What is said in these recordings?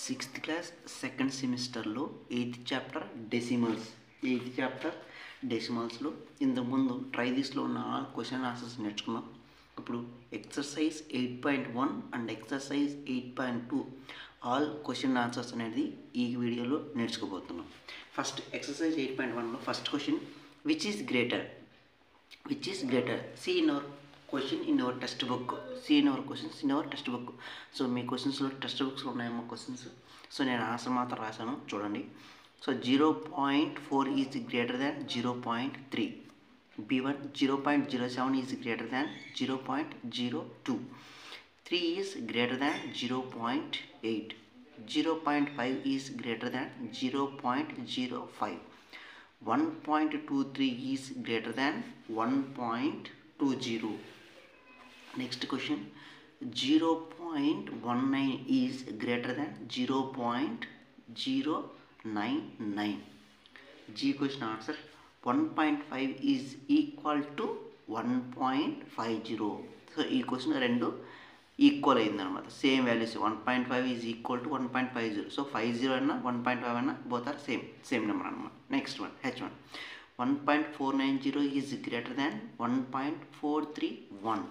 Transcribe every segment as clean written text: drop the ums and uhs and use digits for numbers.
Sixth class second సెమిస్టర్లో eighth chapter డెసిమల్స్లో ఇంతకుముందు ట్రై దిస్లో ఉన్న ఆల్ క్వశ్చన్ ఆన్సర్స్ నేర్చుకున్నాం. ఇప్పుడు exercise 8.1 and exercise 8.2 all question answers అనేది ఈ వీడియోలో నేర్చుకోబోతున్నాం. ఫస్ట్ ఎక్సర్సైజ్ 8.1లో first question, which is greater see in our question in our textbook. See in our questions in our textbook. So మీ క్వశ్చన్స్లో text బుక్స్లో ఉన్నాయమ్మా క్వశ్చన్స్. సో నేను ఆన్సర్ మాత్రం రాశాను చూడండి. So 0.4 is greater than 0.3. B1 0.07 is greater than 0.02. 3 is greater than 0.8. 0.5 is greater than 0.05. 1.23 is greater than 1.20. Next question, 0.19 is greater than 0.099. G question answer, 1.5 is equal to 1.50. So ఈ question రెండు equal అయిందనమాట, same values. 1.5 is equal to 1.50. So 50 అన్నా 1.5 అన్నా both are same number అనమాట. Next one H1, 1.490 is greater than 1.431.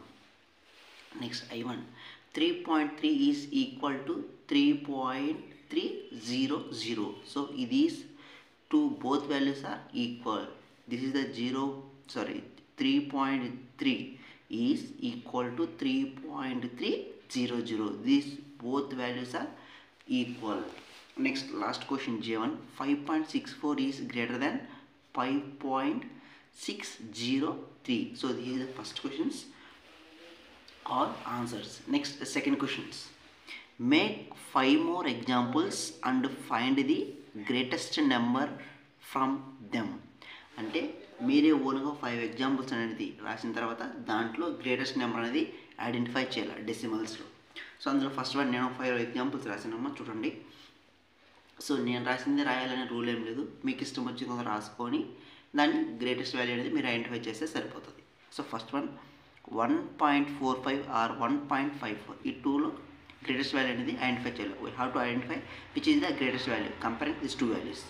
Next I1, 3.3 is equal to 3.300. So ఇది two both values are equal. This is the 3.3 is equal to 3.300. These both values are equal. Next last question J1, 5.64 is greater than 5.603. So these are the first questions, all answers. Next second questions, make 5 more examples and find the greatest number from them. అంటే మీరే ఓన్గా 5 examples అనేది రాసిన తర్వాత దాంట్లో greatest number అనేది identify చేయాలి డెసిమల్స్లో. So అందులో ఫస్ట్ వన్ నేను 5 ఎగ్జాంపుల్స్ రాసినమ్మా చూడండి. సో నేను రాసింది రాయాలనే రూల్ ఏం లేదు, మీకు ఇష్టం వచ్చింది రాసుకొని దాన్ని గ్రేటెస్ట్ వాల్యూ అనేది మీరు ఐడెంటిఫై చేస్తే సరిపోతుంది. సో ఫస్ట్ వన్ 1.45 ఆర్ 1.54, ఈ టూలో గ్రేటెస్ట్ వాల్యూ అనేది ఐడెంటిఫై చేయాలి. We have to identify which is the greatest value comparing this two values.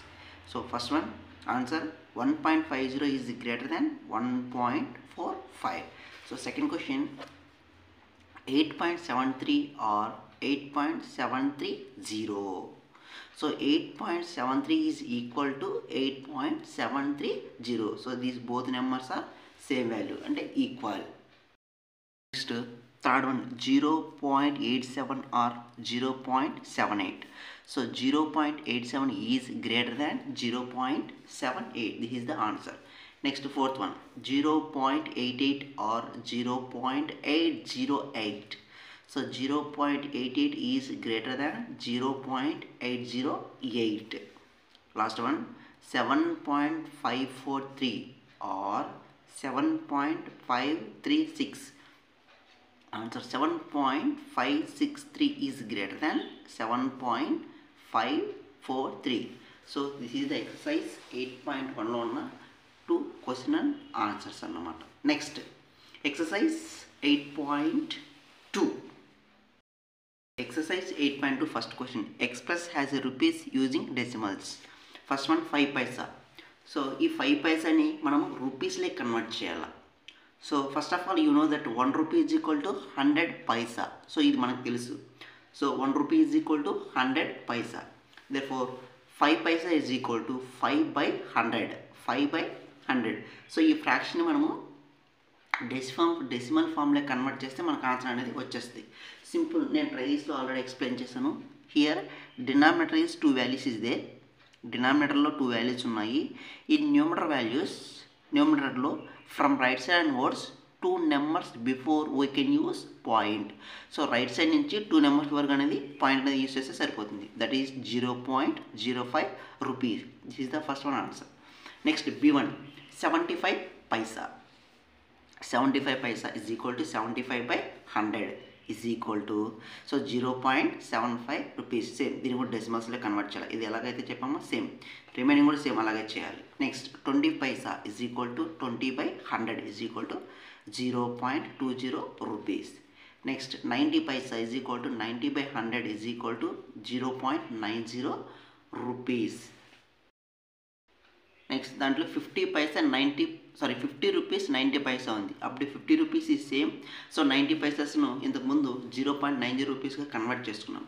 So first one answer 1.50 is greater than 1.45. So second question, 8.73 or 8.730. So 8.73 is equal to 8.730. So these both numbers are same value and equal. Next third one, 0.87 or 0.78. So 0.87 is greater than 0.78. This is the answer. Next fourth one, 0.88 or 0.808. So 0.88 is greater than 0.808. Last one, 7.543 or 7.536. Answer 7.563 is greater than 7.543. So this is the exercise 8.1 లో ఉన్న 2 question and answers అన్నమాట. Next exercise 8.2. Exercise 8.2 first question, express has a rupees using decimals. First one 5 Paisa. So ఈ 5 పైసాని మనము రూపీస్లే convert చేయాలి. So first of all you know that 1 rupee is equal to 100 Paisa. So ఇది మనకు తెలుసు. So 1 rupee is equal to 100 Paisa. Therefore 5 Paisa is equal to 5/100. So ఈ ఫ్రాక్షన్ని మనము decimal ఫామ్లో convert చేస్తే మనకు ఆన్సర్ అనేది వచ్చేస్తుంది. సింపుల్, నేను ట్రైస్లో ఆల్రెడీ ఎక్స్ప్లెయిన్ చేశాను. Here denominator is 2 values is they. డినామినేటర్లో 2 వాల్యూస్ ఉన్నాయి. ఈ న్యూమరేటర్లో from right side and words 2 numbers before we can use point. So right side నుంచి 2 numbers వరకు అనేది పాయింట్ అనేది యూస్ చేస్తే సరిపోతుంది. That is 0.05 rupees. This is the first one answer. Next B1 75 Paisa. 75 Paisa is equal to 75/100 is equal to, so 0.75 rupees. Same దీన్ని కూడా డెసిమల్స్లో convert చేయాలి. ఇది ఎలాగైతే చెప్పామో సేమ్ రిమైనింగ్ కూడా సేమ్ అలాగే చేయాలి. Next 20 Paisa is equal to 20/100 is equal to 0.20 rupees. Next 90 Paisa is equal to 90/100 is equal to 0.90 rupees. Next దాంట్లో 50 రూపీస్ 90 పైసా ఉంది. అప్పుడు 50 రూపీస్ ఈ సేమ్. సో 90 పైసాస్ను ఇంతకుముందు 0.90 రూపీస్గా కన్వర్ట్ చేసుకున్నాం.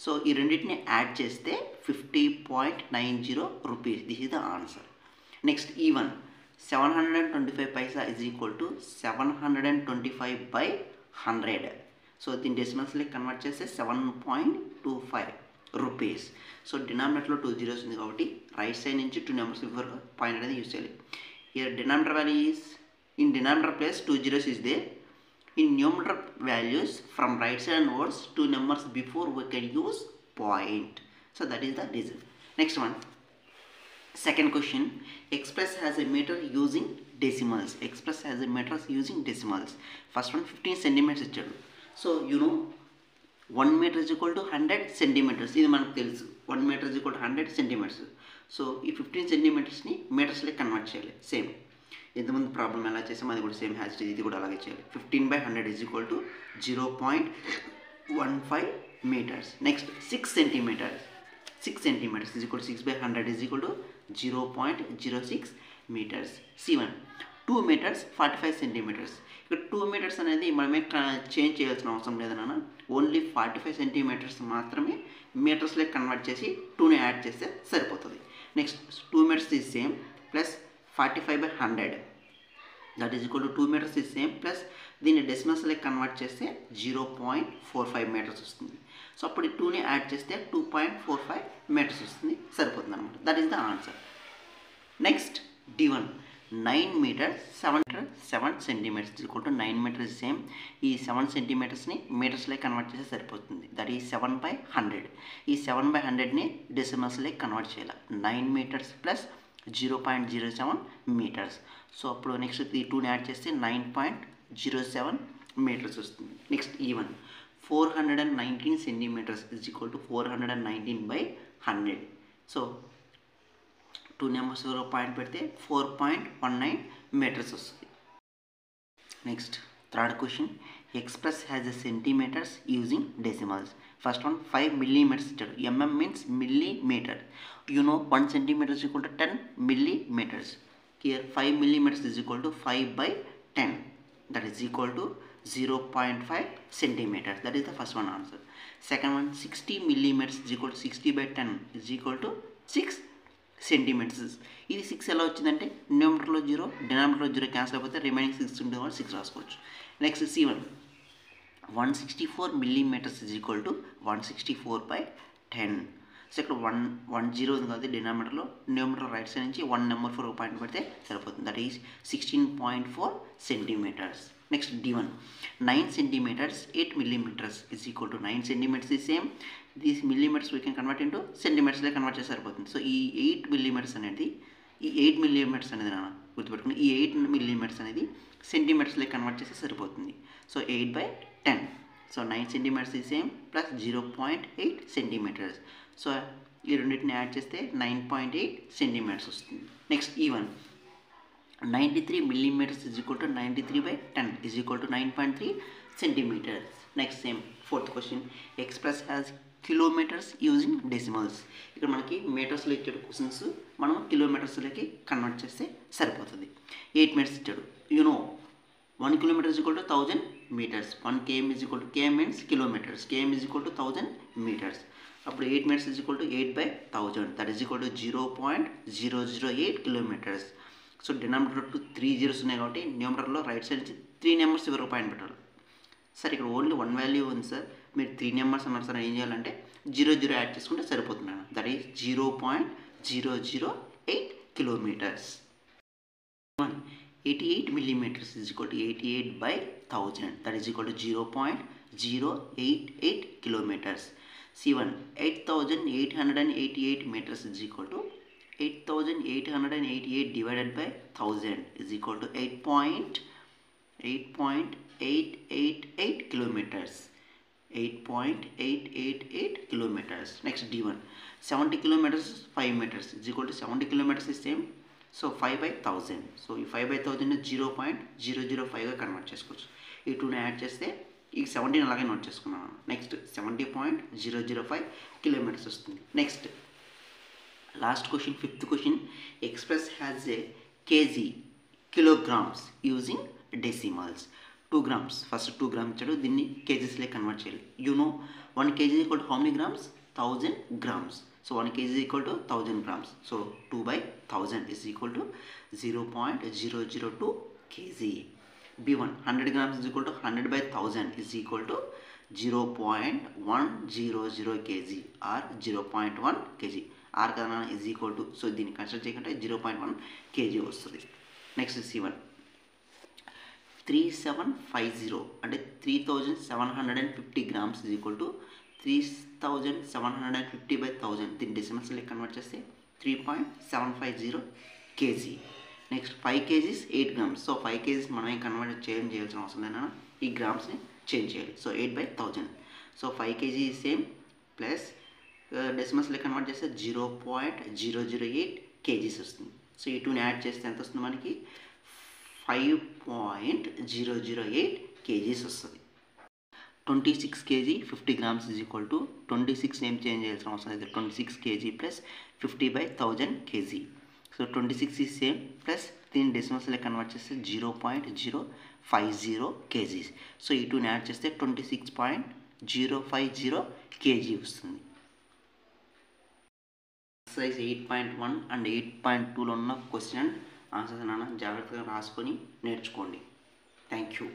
సో ఈ రెండింటిని యాడ్ చేస్తే 50.90 rupees. This is the answer. Next even 725 Paisa is equal to 725/100. So దీని డెసిమల్స్లో కన్వర్ట్ చేస్తే 7.25 రూపీస్. సో డినామినేటర్లో 2 zeros ఉంది కాబట్టి రైట్ సైడ్ నుంచి 2 numbers ఇవ్వరు పాయింట్ అనేది యూజ్ చేయాలి. Here denominator value is in denominator place 2 zeros is there. In numerator values from right side onwards 2 numbers before we can use point. So that is the reason. Next one. Second question. Express has a meter using decimals. Express has a meter using decimals. First one 15 centimeters ఇచ్చాడు. So you know 1 meter is equal to 100 centimeters. ఇది మనకు తెలుసు. 1 meter is equal to 100 centimeters. So ఈ 15 centimetersని మీటర్స్లో convert చేయాలి. Same ఇంతకుముందు problem ఎలా చేసామో అది కూడా సేమ్ హ్యాస్ ఇది కూడా అలాగే చేయాలి. 15/100 is equal to 0.15 meters. Next 6 centimeters. 6 centimeters is equal to 6/100 is equal to 0.06 meters. C1 2 meters 45 centimeters. ఇక్కడ 2 meters అనేది మనమే చేంజ్ చేయాల్సిన అవసరం లేదన్నా. ఓన్లీ 45 centimeters మాత్రమే మీటర్స్లో కన్వర్ట్ చేసి 2ని యాడ్ చేస్తే సరిపోతుంది. Next 2 meters is same plus 45/100 that is equal to 2 meters is same plus దీన్ని డెసిమల్స్లో కన్వర్ట్ చేస్తే 0.45 meters వస్తుంది. సో అప్పుడు 2ని యాడ్ చేస్తే 2.45 meters వస్తుంది, సరిపోతుంది అనమాట. That is the answer. Next D1 9 meters 7 centimeters equal to 9 meters same. ఈ 7 centimetersని మీటర్స్లో కన్వర్ట్ చేస్తే సరిపోతుంది. That is 7/100. ఈ 7/100ని డెసిమల్స్లో కన్వర్ట్ చేయాలి. 9 meters ప్లస్ 0.07 meters. సో అప్పుడు నెక్స్ట్ ఈ 2ని యాడ్ చేస్తే 9.07 meters వస్తుంది. Next E1 419 centimeters is equal to 419/100. So 2 numbers point పెడితే 4.19 meters వస్తుంది. Next third question. Express has a centimeters using decimals. First one 5 millimeters ఇచ్చాడు. mm means millimeter. You know 1 centimeter is equal to 10 millimeters. Here 5 millimeters is equal to 5/10. That is equal to 0.5 centimeters. That is the first one answer. Second one 60 millimeters is equal to 60/10 is equal to 6 centimeters. ఇది 6 ఎలా వచ్చిందంటే న్యూమరేటర్లో 0 డినామినేటర్లో 0 cancel అయిపోతే remaining 6 ఉండే వాళ్ళు 6 రాసుకోవచ్చు. Next C1 164 millimeters is equal to 164/10. So ఇక్కడ 110 ఉంది కదా డినామినేటర్లో, న్యూమరేటర్ రైట్ సైడ్ నుంచి 1 number 4 పాయింట్ పెడితే సరిపోతుంది. That is 16.4 centimeters. Next D1 9 centimeters 8 millimeters is equal to 9 centimeters is same. These millimeters we can convert into centimeters లో convert చేస్తే సరిపోతుంది. So ఈ 8 millimeters అనేది నాన్న గుర్తుపెట్టుకుని ఈ 8 millimeters అనేది సెంటీమీటర్స్లో కన్వర్ట్ చేస్తే సరిపోతుంది. So 8/10. So 9 centimeters is same plus 0.8 centimeters. So ఈ రెండింటిని యాడ్ చేస్తే 9.8 centimeters వస్తుంది. Next E1 93 millimeters is equal to 93/10 is equal to 9.3 centimeters. Next same fourth question. Express has kilometers using decimals. ఇక్కడ మనకి మీటర్స్లో ఇచ్చాడు క్వశ్చన్స్, మనం కిలోమీటర్స్లోకి కన్వర్ట్ చేస్తే సరిపోతుంది. 8 meters ఇచ్చాడు. You know 1 kilometer is equal to 1000 meters. 1 km is equal to km means kilometers. km is equal to 1000 meters. అప్పుడు 8 meters is equal to 8/1000. That is equal to 0.008 kilometers. So denominator 3 zeros ఉన్నాయి కాబట్టి న్యూమరేటర్లో right side నుంచి 3 numbers ఎవరో point పెట్టాలి. Sir ఇక్కడ only 1 value ఉంది sir, మీరు 3 numbers అన్నారు సార్, ఏం చేయాలంటే 0 యాడ్ చేసుకుంటే సరిపోతుంది. That is 0.008 kilometers. 88 millimeters is equal to 88/1000. That is equal to 0.088 kilometers. C1 8888 meters is equal to 8888 divided by 1000 is equal to 8.888 kilometers. 8.888 kilometers. Next D1 70 kilometers 5 meters is equal to 70 kilometers is same. So 5/1000. So ఈ 5/1000 0.005గా convert చేసుకోవచ్చు. ఈ 2ని add చేస్తే ఈ 17 అలాగే note చేసుకున్నాను. Next 70.005 kilometres వస్తుంది. Next last question, fifth question. Express has a KG kilograms using decimals. 2 grams, first 2 grams ఇచ్చాడు, దీన్ని కేజీస్లే కన్వర్ట్ చేయాలి. You know 1 kg equal to how many grams? 1000 grams. So 1 kg equal to 1000 grams. So 2/1000 is equal to 0.002 kg. B1 100 grams is equal to 100/1000 is equal to 0.100 kg or 0.1 kg. R కదా is equal to, so దీన్ని consider చేయకుంటే 0.1 kg వస్తుంది. Next C1 3750 అంటే 3750 grams is equal to 3750/1000. దీన్ని డెసిమల్స్లో convert చేస్తే 3.750 kg. Next 5 kgs 8 grams. So 5 kgs మనం convert చేయాల్సిన అవసరం లేదన్నా, ఈ గ్రామ్స్ని చేంజ్ చేయాలి. So 8/1000. So 5 kg same plus డెసిమల్స్లో కన్వర్ట్ చేస్తే 0.008 kgs వస్తుంది. సో ఈ 2ని యాడ్ చేస్తే ఎంత వస్తుంది మనకి? 5.008 kgs వస్తుంది. 26 kg 50 grams is equal to 26 ఏం చేంజ్ చేయాల్సిన అవసరం లేదు, 26 kg ప్లస్ 50/1000 kg. సో 26 ఈ సేమ్ ప్లస్ దీన్ని డెసిమల్స్లో కన్వర్ట్ చేస్తే 0.050 kgs. సో ఈ 2ని యాడ్ చేస్తే 26.050 kg వస్తుంది. ఎక్సర్సైజ్ 8.1 అండ్ 8.2లో ఉన్న క్వశ్చన్ ఆన్సర్స్ నాన్న జాగ్రత్తగా రాసుకొని నేర్చుకోండి. Thank you.